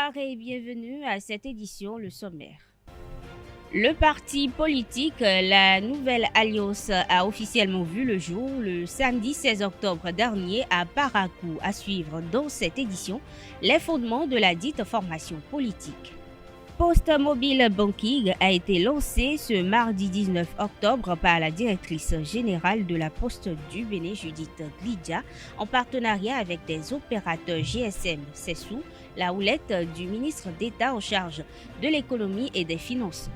Bonsoir et bienvenue à cette édition, le sommaire. Le parti politique La Nouvelle Alliance a officiellement vu le jour le samedi 16 octobre dernier à Parakou. À suivre dans cette édition les fondements de la dite formation politique. Post Mobile Banking a été lancé ce mardi 19 octobre par la directrice générale de la Poste du Bénin, Judith Glidja, en partenariat avec des opérateurs GSM. C'est sous la houlette du ministre d'État en charge de l'économie et des finances.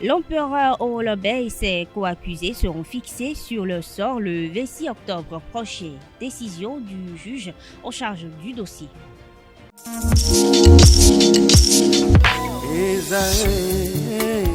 L'empereur Olobé et ses co-accusés seront fixés sur le sort le 26 octobre prochain. Décision du juge en charge du dossier.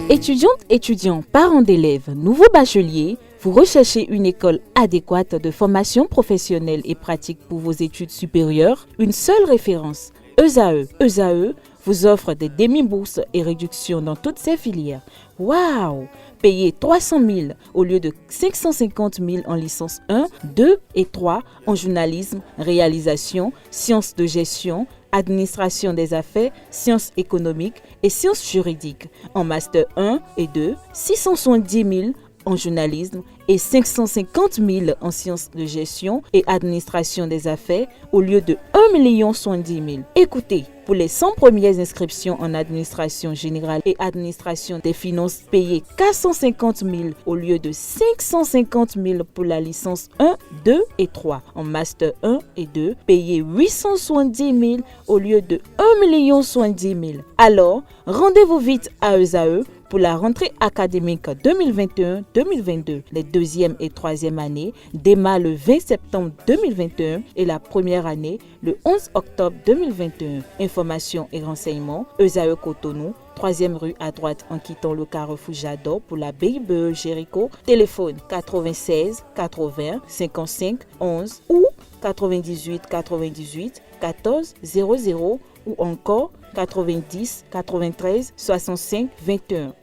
Étudiantes, étudiants, parents d'élèves, nouveaux bacheliers, vous recherchez une école adéquate de formation professionnelle et pratique pour vos études supérieures? Une seule référence, ESAE. ESAE vous offre des demi-bourses et réductions dans toutes ces filières. Waouh! Payez 300 000 au lieu de 550 000 en licence 1, 2 et 3 en journalisme, réalisation, sciences de gestion, administration des affaires, sciences économiques et sciences juridiques. En master 1 et 2, 670 000 en journalisme et 550 000 en sciences de gestion et administration des affaires au lieu de 1 070 000. Écoutez, pour les 100 premières inscriptions en administration générale et administration des finances, payez 450 000 au lieu de 550 000 pour la licence 1, 2 et 3. En master 1 et 2, payez 870 000 au lieu de 1 070 000. Alors, rendez-vous vite à ESAE pour la rentrée académique 2021-2022. Les deuxième et troisième années démarrent le 20 septembre 2021 et la première année le 11 octobre 2021. Informations et renseignements, ESAE Cotonou, 3e rue à droite en quittant le carrefour Jadot pour la BIBE Jéricho. Téléphone 96 80 55 11 ou 98 98 14 00 ou encore 90 93 65 21.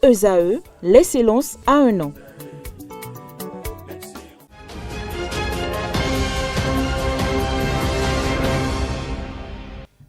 ESAE, l'excellence à un an.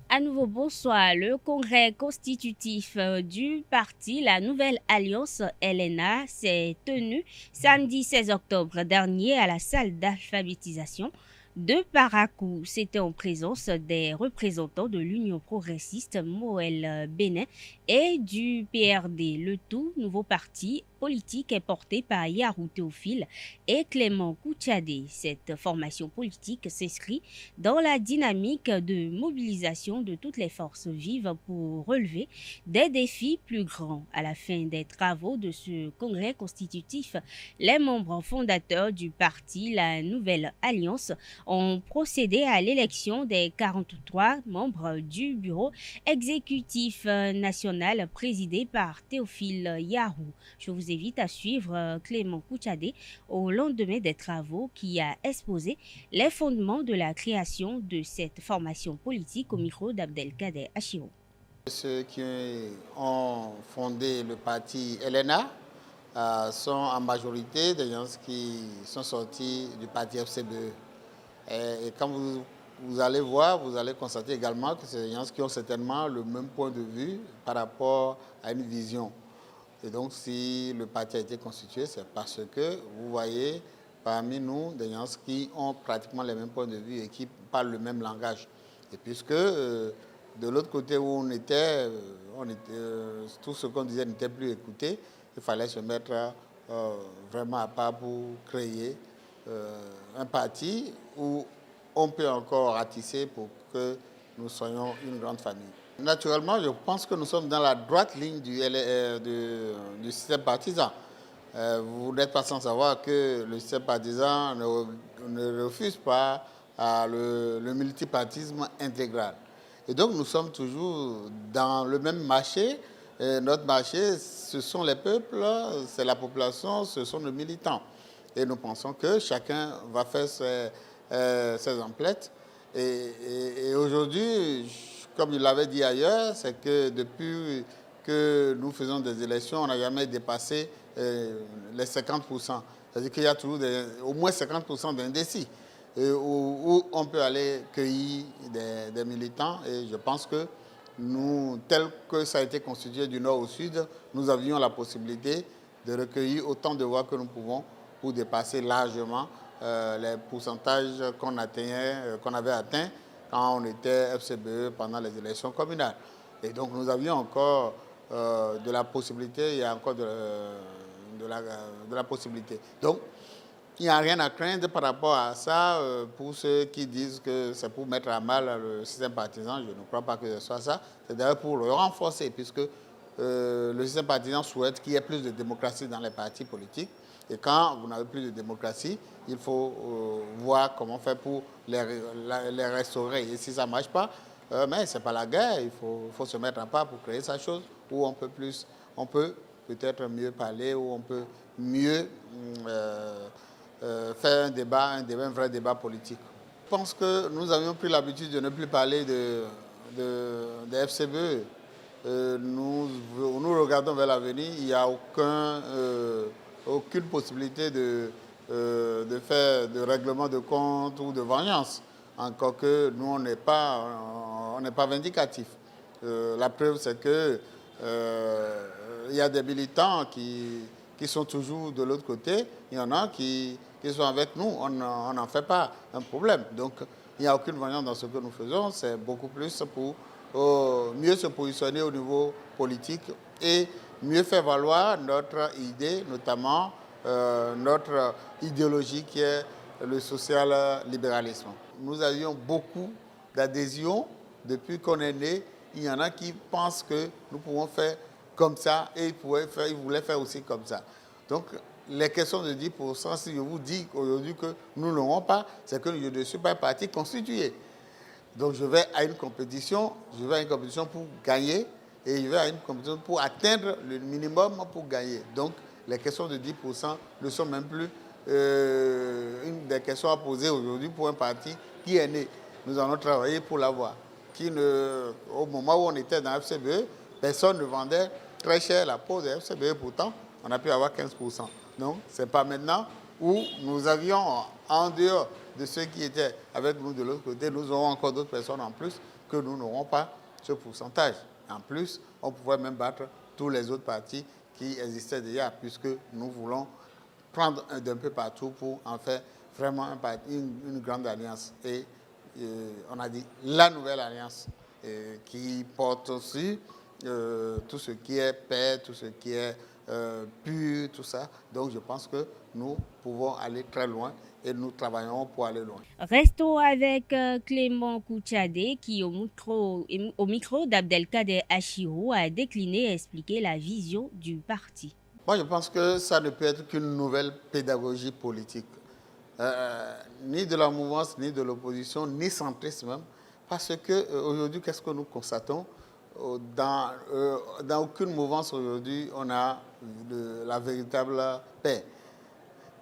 À nouveau, bonsoir. Le congrès constitutif du parti La Nouvelle Alliance LNA s'est tenu samedi 16 octobre dernier à la salle d'alphabétisation de Parakou. C'était en présence des représentants de l'Union progressiste Moël Bénin et du PRD. Le tout nouveau parti politique est porté par Yarou Théophile et Clément Koutiadé. Cette formation politique s'inscrit dans la dynamique de mobilisation de toutes les forces vives pour relever des défis plus grands. À la fin des travaux de ce congrès constitutif, les membres fondateurs du parti La Nouvelle Alliance ont procédé à l'élection des 43 membres du bureau exécutif national présidé par Théophile Yarou. Je vous invite à suivre Clément Koutiadé au lendemain des travaux qui a exposé les fondements de la création de cette formation politique au micro d'Abdelkader Achiro. Ceux qui ont fondé le parti LNA sont en majorité des gens qui sont sortis du parti FCBE. Et quand vous allez voir, vous allez constater également que c'est des gens qui ont certainement le même point de vue par rapport à une vision. Et donc, si le parti a été constitué, c'est parce que vous voyez parmi nous des gens qui ont pratiquement les mêmes points de vue et qui parlent le même langage. Et puisque de l'autre côté où on était tout ce qu'on disait n'était plus écouté, il fallait se mettre vraiment à part pour créer un parti où on peut encore ratisser pour que nous soyons une grande famille. Naturellement, je pense que nous sommes dans la droite ligne du système partisan. Vous n'êtes pas sans savoir que le système partisan ne refuse pas le multipartisme intégral. Et donc, nous sommes toujours dans le même marché. Notre marché, ce sont les peuples, c'est la population, ce sont nos militants. Et nous pensons que chacun va faire ses emplettes. Et aujourd'hui, comme je l'avais dit ailleurs, c'est que depuis que nous faisons des élections, on n'a jamais dépassé les 50%. C'est-à-dire qu'il y a toujours au moins 50% d'indécis où on peut aller cueillir des militants. Et je pense que nous, tel que ça a été constitué du nord au sud, nous avions la possibilité de recueillir autant de voix que nous pouvons pour dépasser largement les pourcentages qu'on avait atteints quand on était FCBE pendant les élections communales. Et donc nous avions encore de la possibilité, il y a encore de la possibilité. Donc, il n'y a rien à craindre par rapport à ça. Pour ceux qui disent que c'est pour mettre à mal le système partisan, je ne crois pas que ce soit ça. C'est d'ailleurs pour le renforcer, puisque le système partisan souhaite qu'il y ait plus de démocratie dans les partis politiques. Et quand vous n'avez plus de démocratie, il faut voir comment faire pour les restaurer. Et si ça ne marche pas, mais ce n'est pas la guerre, il faut se mettre à part pour créer sa chose, où on peut peut-être mieux parler, où on peut mieux faire un vrai débat politique. Je pense que nous avions pris l'habitude de ne plus parler de FCBE. Nous regardons vers l'avenir, il n'y a aucune possibilité de règlement de compte ou de vengeance. Encore que nous, on n'est pas vindicatif. La preuve, c'est que il y a des militants qui sont toujours de l'autre côté. Il y en a qui sont avec nous. On n'en fait pas un problème. Donc, il n'y a aucune vengeance dans ce que nous faisons. C'est beaucoup plus pour mieux se positionner au niveau politique et mieux faire valoir notre idée, notamment notre idéologie qui est le social-libéralisme. Nous avions beaucoup d'adhésions depuis qu'on est né. Il y en a qui pensent que nous pouvons faire comme ça et ils voulaient faire aussi comme ça. Donc, les questions de 10%, si je vous dis aujourd'hui que nous n'aurons pas, c'est que je ne suis pas un parti constitué. Donc, je vais à une compétition pour gagner et je vais à une compétition pour atteindre le minimum pour gagner. Donc, les questions de 10% ne sont même plus une des questions à poser aujourd'hui pour un parti qui est né. Nous allons travailler pour l'avoir. Au moment où on était dans FCBE, personne ne vendait très cher la peau de FCBE, pourtant, on a pu avoir 15%. Donc, ce n'est pas maintenant où nous avions, en dehors de ceux qui étaient avec nous de l'autre côté, nous aurons encore d'autres personnes en plus que nous n'aurons pas ce pourcentage. En plus, on pourrait même battre tous les autres partis qui existaient déjà, puisque nous voulons prendre d'un peu partout pour en faire vraiment une grande alliance. Et on a dit la nouvelle alliance qui porte aussi tout ce qui est paix, tout ce qui est pur, tout ça. Donc je pense que nous pouvons aller très loin et nous travaillons pour aller loin. Restons avec Clément Kouchadé qui, au micro d'Abdelkader Achirou, a décliné et expliqué la vision du parti. Moi, je pense que ça ne peut être qu'une nouvelle pédagogie politique. Ni de la mouvance, ni de l'opposition, ni centriste même. Parce qu'aujourd'hui, qu'est-ce que nous constatons ? Dans aucune mouvance aujourd'hui, on a la véritable paix.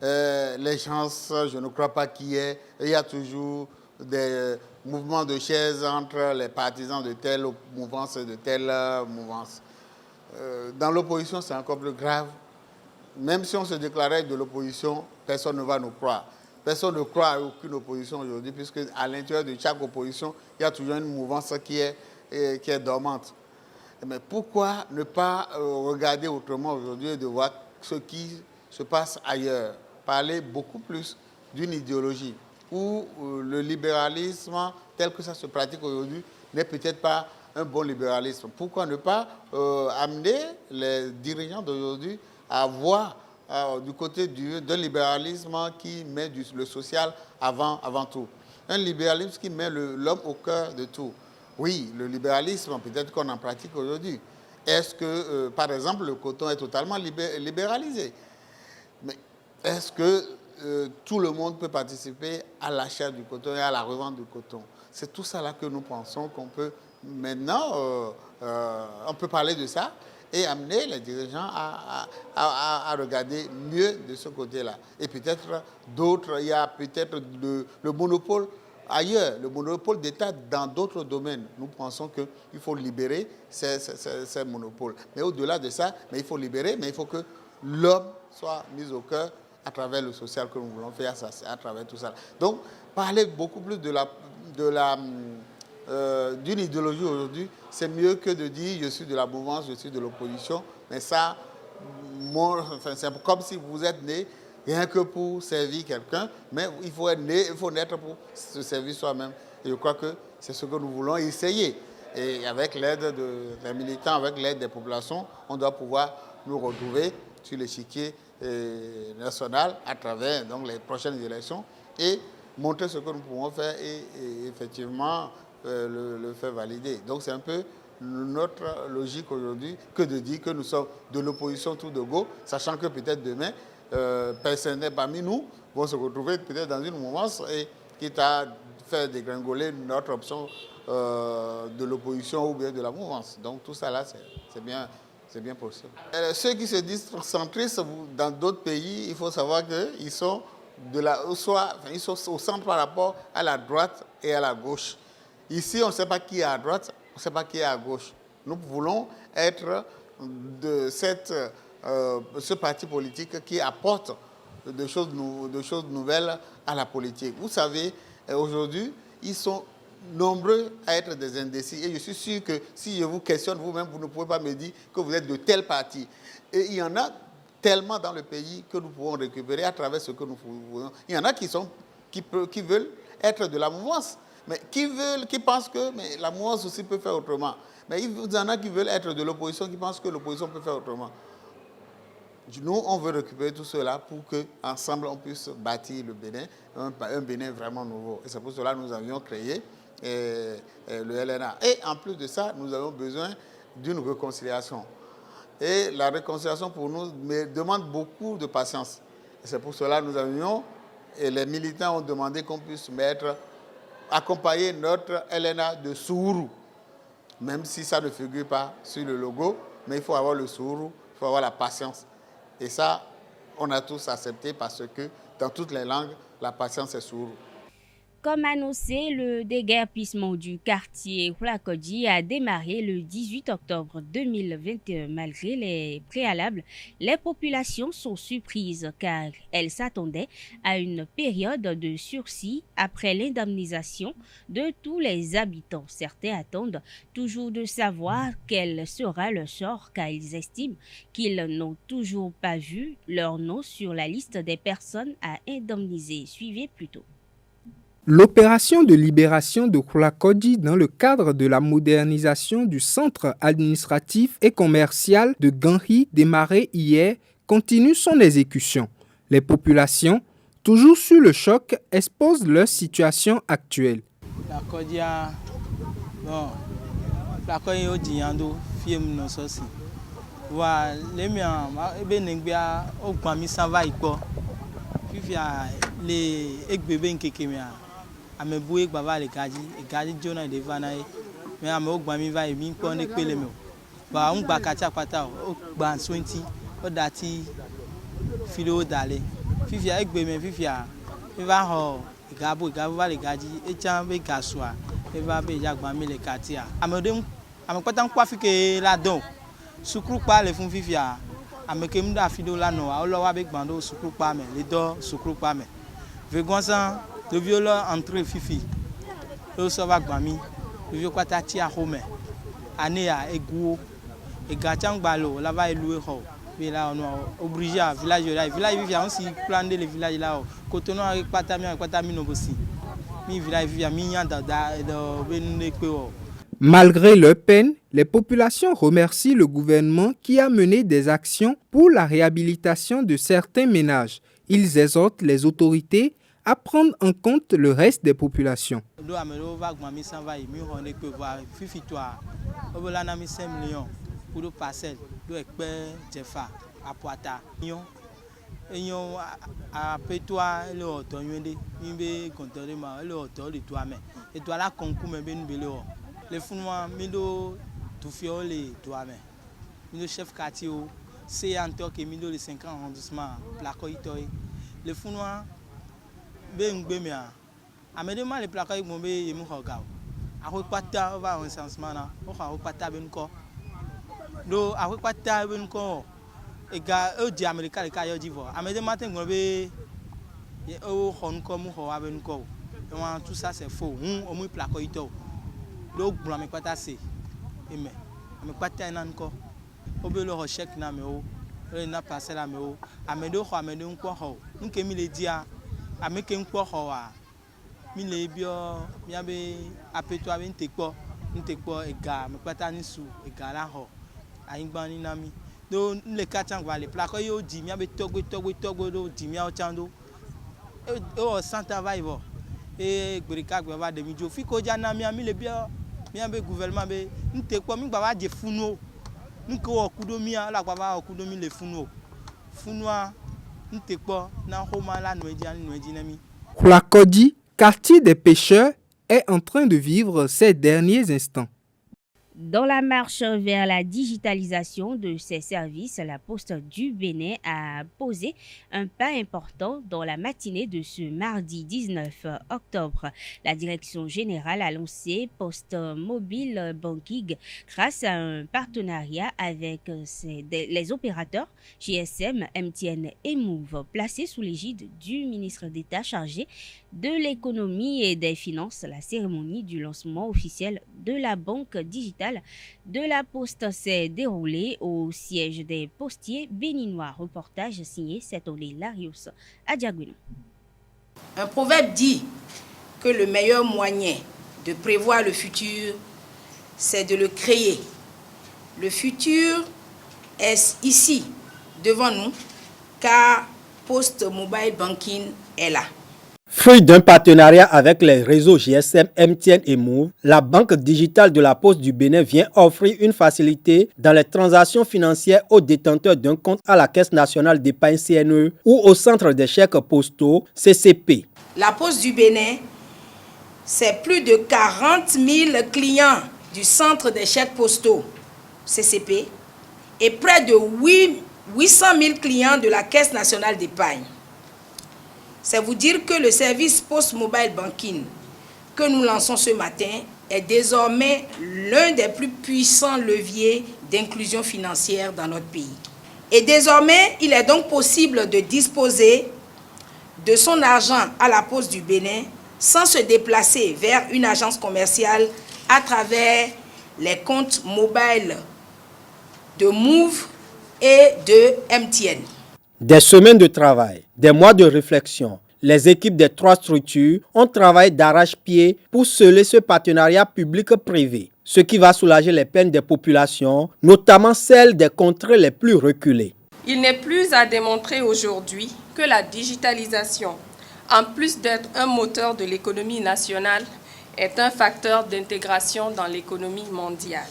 Les gens, je ne crois pas qu'il y a toujours des mouvements de chaises entre les partisans de telle mouvance et de telle mouvance. Dans l'opposition, c'est encore plus grave. Même si on se déclarait de l'opposition, personne ne va nous croire. Personne ne croit à aucune opposition aujourd'hui, puisque à l'intérieur de chaque opposition, il y a toujours une mouvance qui est dormante. Mais pourquoi ne pas regarder autrement aujourd'hui et de voir ce qui se passe ailleurs? Parler beaucoup plus d'une idéologie où le libéralisme tel que ça se pratique aujourd'hui n'est peut-être pas un bon libéralisme. Pourquoi ne pas amener les dirigeants d'aujourd'hui à voir du côté d'un libéralisme qui met le social avant tout. Un libéralisme qui met l'homme au cœur de tout. Oui, le libéralisme, peut-être qu'on en pratique aujourd'hui. Est-ce que, par exemple, le coton est totalement libéralisé? Mais est-ce que tout le monde peut participer à l'achat du coton et à la revente du coton? C'est tout ça là que nous pensons qu'on peut maintenant, on peut parler de ça et amener les dirigeants à regarder mieux de ce côté-là. Et peut-être d'autres, il y a peut-être le monopole ailleurs, le monopole d'État dans d'autres domaines. Nous pensons qu'il faut libérer ces monopoles. Mais au-delà de ça, il faut libérer, mais il faut que l'homme soit mis au cœur à travers le social que nous voulons faire, à travers tout ça. Donc, parler beaucoup plus de d'une idéologie aujourd'hui, c'est mieux que de dire je suis de la mouvance, je suis de l'opposition. Mais ça, c'est comme si vous êtes né rien que pour servir quelqu'un, mais il faut être né, il faut naître pour se servir soi-même. Et je crois que c'est ce que nous voulons essayer. Et avec l'aide des militants, avec l'aide des populations, on doit pouvoir nous retrouver sur l'échiquier national à travers donc, les prochaines élections et montrer ce que nous pouvons faire et effectivement le faire valider. Donc c'est un peu notre logique aujourd'hui que de dire que nous sommes de l'opposition tout de go, sachant que peut-être demain, personne parmi nous vont se retrouver peut-être dans une mouvance et quitte à faire dégringoler notre option de l'opposition ou bien de la mouvance. Donc tout ça là, c'est bien possible. Ceux qui se disent centristes dans d'autres pays, il faut savoir qu'ils sont ils sont au centre par rapport à la droite et à la gauche. Ici, on ne sait pas qui est à droite, on ne sait pas qui est à gauche. Nous voulons être de ce parti politique qui apporte des choses nouvelles à la politique. Vous savez, aujourd'hui, ils sont nombreux à être des indécis. Et je suis sûr que si je vous questionne vous-même, vous ne pouvez pas me dire que vous êtes de tel parti. Et il y en a tellement dans le pays que nous pouvons récupérer à travers ce que nous faisons. Il y en a qui veulent être de la mouvance, mais qui pensent que mais la mouvance aussi peut faire autrement. Mais il y en a qui veulent être de l'opposition, qui pensent que l'opposition peut faire autrement. Nous, on veut récupérer tout cela pour qu'ensemble, on puisse bâtir le Bénin, un Bénin vraiment nouveau. Et c'est pour cela que nous avions créé le LNA. Et en plus de ça, nous avons besoin d'une réconciliation. Et la réconciliation pour nous demande beaucoup de patience. Et c'est pour cela que et les militants ont demandé qu'on puisse accompagner notre LNA de Sourou. Même si ça ne figure pas sur le logo, mais il faut avoir le Sourou, il faut avoir la patience. Et ça, on a tous accepté parce que dans toutes les langues, la patience est Sourou. Comme annoncé, le déguerpissement du quartier Koulakodji a démarré le 18 octobre 2021. Malgré les préalables, les populations sont surprises car elles s'attendaient à une période de sursis après l'indemnisation de tous les habitants. Certains attendent toujours de savoir quel sera le sort car ils estiment qu'ils n'ont toujours pas vu leur nom sur la liste des personnes à indemniser. Suivez plutôt. L'opération de libération de Koulakodji dans le cadre de la modernisation du centre administratif et commercial de Ganhi démarré hier continue son exécution. Les populations, toujours sous le choc, exposent leur situation actuelle. Ame boué baba le gadi jona de vanae mais ame o gba mi va mi ko ne pele me ba un gba kacha pata o gba 20 o dati filo dale fifia egbe me fifia mi va ho igabo va le gadi e chan be gaswa e va be ja gba mi le katia ame pata nkwa fike la don sukru pa le fun fifia ame ke mda filo la no o lo wa be gbando sukru pa me le do sukru pa me ve gonsan le violon entre fifi le sova gbami le vieux kwata ti a home ane a eguo e gachang balo la va louer ho mais là on est obligé à village vivia on si plan de le village là kotono avec pata mi no bosi mi village vivia mi nyanda do benune ko. Malgré leur peine, les populations remercient le gouvernement qui a mené des actions pour la réhabilitation de certains ménages. Ils exhortent les autorités à prendre en compte le reste des populations. Bengbeia amedema le plaka igombe yemu hoga akwapata va recensement na o akwapata benko do akwapata benko ega o di america le ka yo divo amedema te ngombe o honko mu ho abenko tout ça c'est faux on mu plaka ito le blanc me pata c'est et me pata nan ko obe le chèque na me o le na passer la me o amedo nko ho nke mi le dia ameke nko ho wa mi le bio mi abe apeto abe ntekpo ega me pata ni su ega la ho ayingba ni na mi do le katan va le plako yo di mi abe togbo do di mi o chando o santa vibe e gberika gbe ba de mi jo fi ko ja na mi le bio mi abe gouvernement be ntekpo mi gba ba je funu nko okudo mi ala gba ba okudo mi le funu funua ntekpo na homa la no eji na mi Khoulakodi, quartier des pêcheurs, est en train de vivre ces derniers instants. Dans la marche vers la digitalisation de ses services, la Poste du Bénin a posé un pas important dans la matinée de ce mardi 19 octobre. La direction générale a lancé Poste Mobile Banking grâce à un partenariat avec les opérateurs GSM, MTN et Move, placés sous l'égide du ministre d'État chargé de l'économie et des finances. La cérémonie du lancement officiel de la banque digitale de la Poste s'est déroulée au siège des postiers béninois. Reportage signé Setolé Larios à Diaguino. Un proverbe dit que le meilleur moyen de prévoir le futur, c'est de le créer. Le futur est ici, devant nous, car Poste Mobile Banking est là. Fruit d'un partenariat avec les réseaux GSM, MTN et Move, la Banque digitale de la Poste du Bénin vient offrir une facilité dans les transactions financières aux détenteurs d'un compte à la Caisse nationale d'épargne CNE ou au centre des chèques postaux CCP. La Poste du Bénin, c'est plus de 40 000 clients du centre des chèques postaux CCP et près de 800 000 clients de la Caisse nationale d'épargne. C'est vous dire que le service Post Mobile Banking que nous lançons ce matin est désormais l'un des plus puissants leviers d'inclusion financière dans notre pays. Et désormais, il est donc possible de disposer de son argent à la Poste du Bénin sans se déplacer vers une agence commerciale à travers les comptes mobiles de Move et de MTN. Des semaines de travail, des mois de réflexion, les équipes des trois structures ont travaillé d'arrache-pied pour sceller ce partenariat public-privé, ce qui va soulager les peines des populations, notamment celles des contrées les plus reculées. Il n'est plus à démontrer aujourd'hui que la digitalisation, en plus d'être un moteur de l'économie nationale, est un facteur d'intégration dans l'économie mondiale.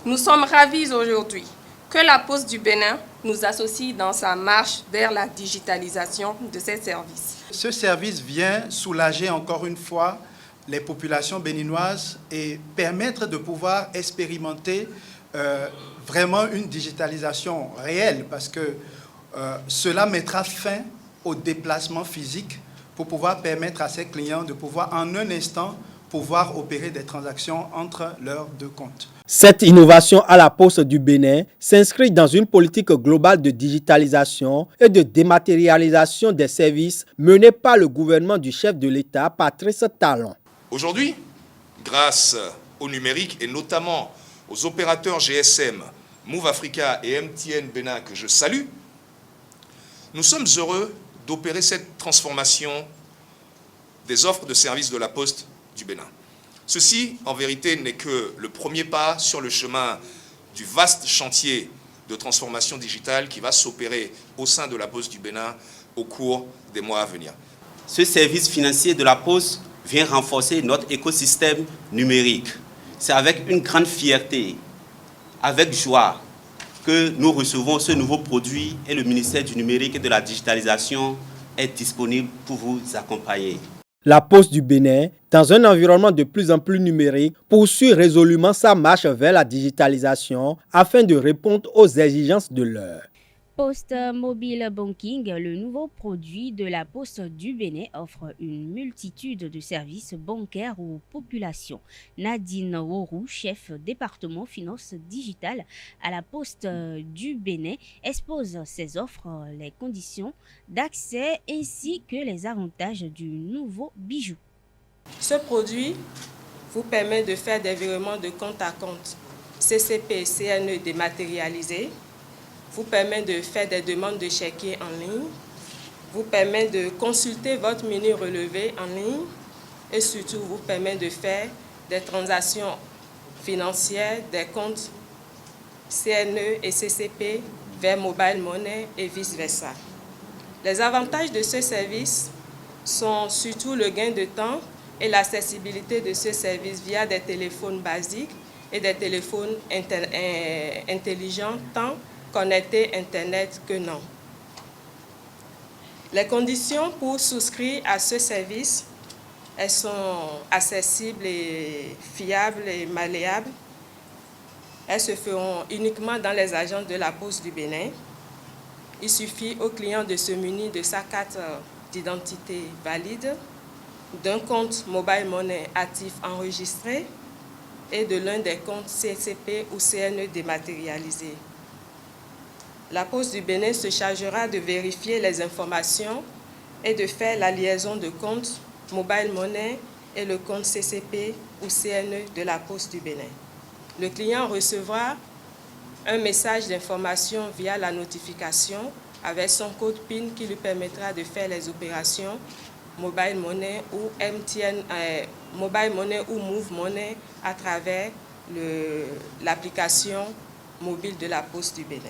Nous sommes ravis aujourd'hui que la Poste du Bénin nous associe dans sa marche vers la digitalisation de ses services. Ce service vient soulager encore une fois les populations béninoises et permettre de pouvoir expérimenter vraiment une digitalisation réelle parce que cela mettra fin au déplacement physique pour pouvoir permettre à ses clients de pouvoir en un instant pouvoir opérer des transactions entre leurs deux comptes. Cette innovation à la Poste du Bénin s'inscrit dans une politique globale de digitalisation et de dématérialisation des services menée par le gouvernement du chef de l'État, Patrice Talon. Aujourd'hui, grâce au numérique et notamment aux opérateurs GSM, Move Africa et MTN Bénin que je salue, nous sommes heureux d'opérer cette transformation des offres de services de la Poste du Bénin. Ceci, en vérité, n'est que le premier pas sur le chemin du vaste chantier de transformation digitale qui va s'opérer au sein de la Poste du Bénin au cours des mois à venir. Ce service financier de la Poste vient renforcer notre écosystème numérique. C'est avec une grande fierté, avec joie, que nous recevons ce nouveau produit et le ministère du numérique et de la digitalisation est disponible pour vous accompagner. La Poste du Bénin, dans un environnement de plus en plus numérique, poursuit résolument sa marche vers la digitalisation afin de répondre aux exigences de l'heure. Poste Mobile Banking, le nouveau produit de la Poste du Bénin, offre une multitude de services bancaires aux populations. Nadine Worou, chef département finances digitales à la Poste du Bénin, expose ses offres, les conditions d'accès ainsi que les avantages du nouveau bijou. Ce produit vous permet de faire des virements de compte à compte CCP, CNE dématérialisés, vous permet de faire des demandes de chéquier en ligne, vous permet de consulter votre menu relevé en ligne et surtout vous permet de faire des transactions financières, des comptes CNE et CCP vers Mobile Money et vice-versa. Les avantages de ce service sont surtout le gain de temps et l'accessibilité de ce service via des téléphones basiques et des téléphones intelligents, tant connectés Internet que non. Les conditions pour souscrire à ce service, elles sont accessibles et fiables et malléables. Elles se feront uniquement dans les agences de la Poste du Bénin. Il suffit au client de se munir de sa carte d'identité valide, d'un compte Mobile Money actif enregistré et de l'un des comptes CCP ou CNE dématérialisés. La Poste du Bénin se chargera de vérifier les informations et de faire la liaison de compte Mobile Money et le compte CCP ou CNE de la Poste du Bénin. Le client recevra un message d'information via la notification avec son code PIN qui lui permettra de faire les opérations Mobile Money ou MTN, Mobile Money ou Move Money à travers l'application mobile de la Poste du Bénin.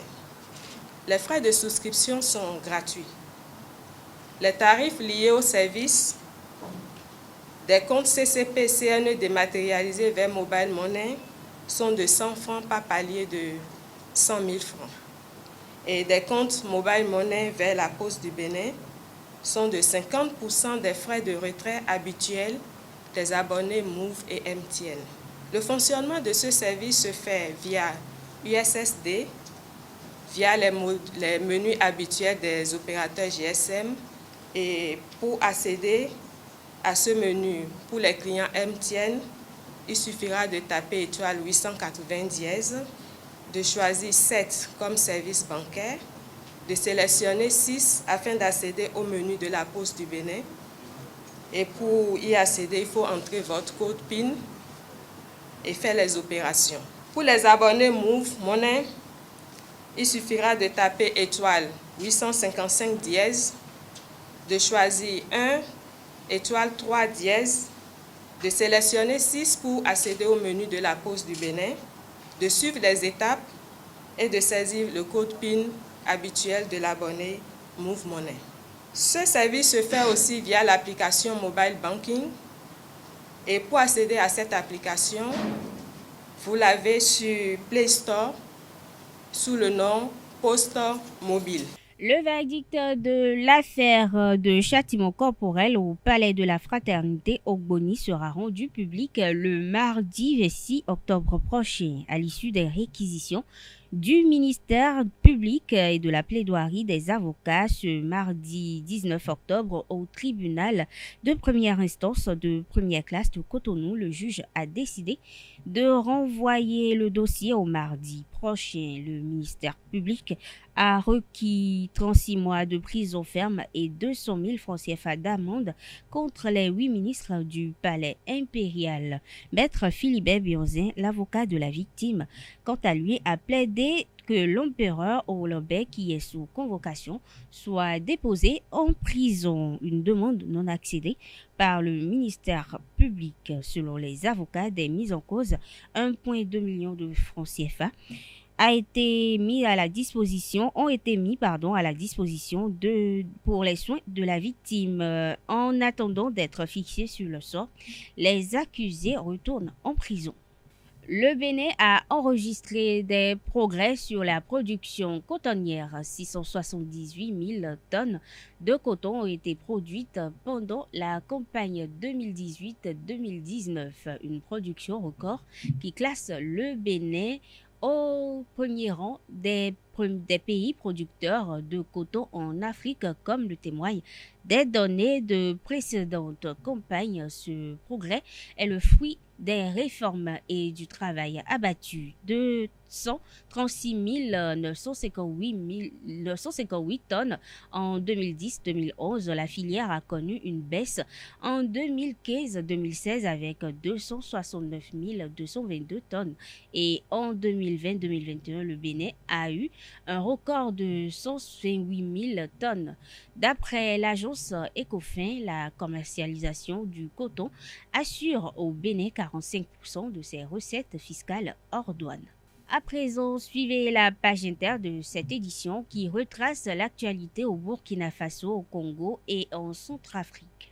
Les frais de souscription sont gratuits. Les tarifs liés au service des comptes CCP CNE dématérialisés vers Mobile Money sont de 100 francs par palier de 100 000 francs. Et des comptes Mobile Money vers la Poste du Bénin sont de 50% des frais de retrait habituels des abonnés Move et MTN. Le fonctionnement de ce service se fait via USSD, via les menus habituels des opérateurs GSM. Et pour accéder à ce menu, pour les clients MTN, il suffira de taper étoile 880 dièse, de choisir 7 comme service bancaire, de sélectionner 6 afin d'accéder au menu de la Poste du Bénin. Et pour y accéder, il faut entrer votre code PIN et faire les opérations. Pour les abonnés Move Money, il suffira de taper étoile 855 dièse, de choisir 1, étoile 3 dièse, de sélectionner 6 pour accéder au menu de la Poste du Bénin, de suivre les étapes et de saisir le code PIN habituel de l'abonné Move Money. Ce service se fait aussi via l'application Mobile Banking. Et pour accéder à cette application, vous l'avez sur Play Store sous le nom Poste Mobile. Le verdict de l'affaire de châtiment corporel au Palais de la Fraternité Ogboni sera rendu public le mardi 6 octobre prochain à l'issue des réquisitions du ministère public et de la plaidoirie des avocats ce mardi 19 octobre au tribunal de première instance de première classe de Cotonou. Le juge a décidé de renvoyer le dossier au mardi prochain. Le ministère public a requis 36 mois de prison ferme et 200 000 francs CFA d'amende contre les 8 ministres du palais impérial. Maître Philibert Bionzin, l'avocat de la victime, quant à lui, a plaidé que l'empereur hollandais qui est sous convocation soit déposé en prison. Une demande non accédée par le ministère public. Selon les avocats des mises en cause, 1,2 million de francs CFA ont été mis à la disposition pour les soins de la victime. En attendant d'être fixés sur le sort, les accusés retournent en prison. Le Bénin a enregistré des progrès sur la production cotonnière. 678 000 tonnes de coton ont été produites pendant la campagne 2018-2019. Une production record qui classe le Bénin au premier rang des pays producteurs de coton en Afrique, comme le témoignent des données de précédentes campagnes. Ce progrès est le fruit des réformes et du travail abattu. 236 958 tonnes en 2010-2011. La filière a connu une baisse en 2015-2016 avec 269 222 tonnes. Et en 2020-2021, le Bénin a eu un record de 128 000 tonnes. D'après l'agence Ecofin, la commercialisation du coton assure au Bénin 45% de ses recettes fiscales hors douane. À présent, suivez la page inter de cette édition qui retrace l'actualité au Burkina Faso, au Congo et en Centrafrique.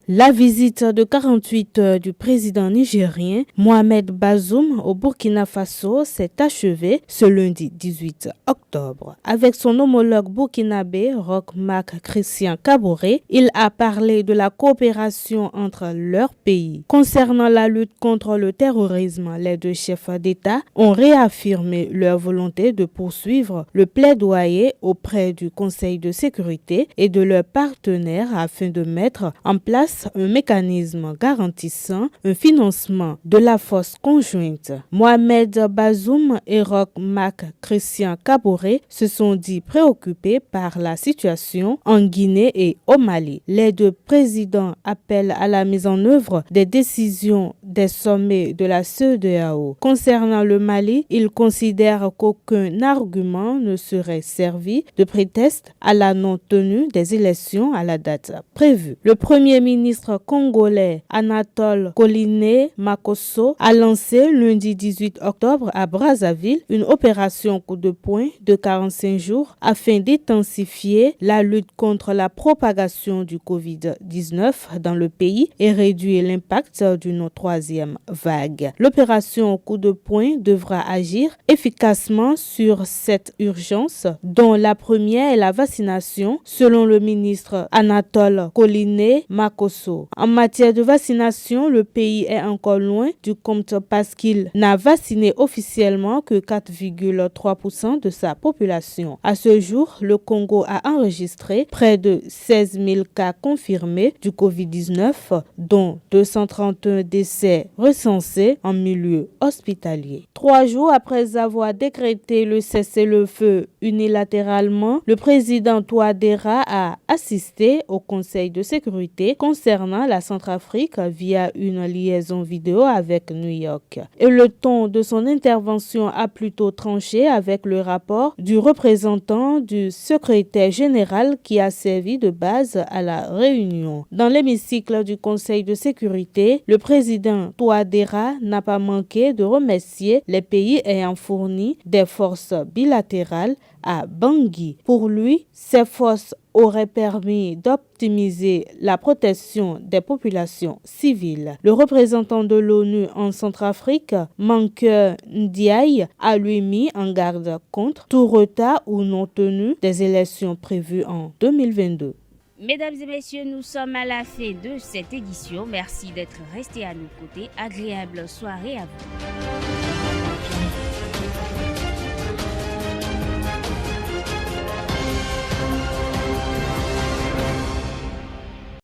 La visite de 48 heures du président nigérien Mohamed Bazoum au Burkina Faso s'est achevée ce lundi 18 octobre. Avec son homologue burkinabé Roch Marc Christian Kaboré, il a parlé de la coopération entre leurs pays. Concernant la lutte contre le terrorisme, les deux chefs d'État ont réaffirmé leur volonté de poursuivre le plaidoyer auprès du Conseil de sécurité et de leurs partenaires afin de mettre en place un mécanisme garantissant un financement de la force conjointe. Mohamed Bazoum et Roch Marc Christian Kaboré se sont dit préoccupés par la situation en Guinée et au Mali. Les deux présidents appellent à la mise en œuvre des décisions des sommets de la CEDEAO. Concernant le Mali, ils considèrent qu'aucun argument ne serait servi de prétexte à la non-tenue des élections à la date prévue. Le Premier ministre congolais Anatole Koliné Makosso a lancé lundi 18 octobre à Brazzaville une opération coup de poing de 45 jours afin d'intensifier la lutte contre la propagation du Covid-19 dans le pays et réduire l'impact d'une troisième vague. L'opération coup de poing devra agir efficacement sur cette urgence dont la première est la vaccination selon le ministre Anatole Koliné Makosso. En matière de vaccination, le pays est encore loin du compte parce qu'il n'a vacciné officiellement que 4,3% de sa population. À ce jour, le Congo a enregistré près de 16 000 cas confirmés du Covid-19, dont 231 décès recensés en milieu hospitalier. 3 jours après avoir décrété le cessez-le-feu unilatéralement, le président Touadéra a assisté au Conseil de sécurité concernant la Centrafrique via une liaison vidéo avec New York. Et le ton de son intervention a plutôt tranché avec le rapport du représentant du secrétaire général qui a servi de base à la réunion. Dans l'hémicycle du Conseil de sécurité, le président Touadéra n'a pas manqué de remercier les pays ayant fourni des forces bilatérales à Bangui. Pour lui, ces forces auraient permis d'optimiser la protection des populations civiles. Le représentant de l'ONU en Centrafrique, Mankeur Ndiaye, a lui mis en garde contre tout retard ou non tenu des élections prévues en 2022. Mesdames et messieurs, nous sommes à la fin de cette édition. Merci d'être restés à nos côtés. Agréable soirée à vous.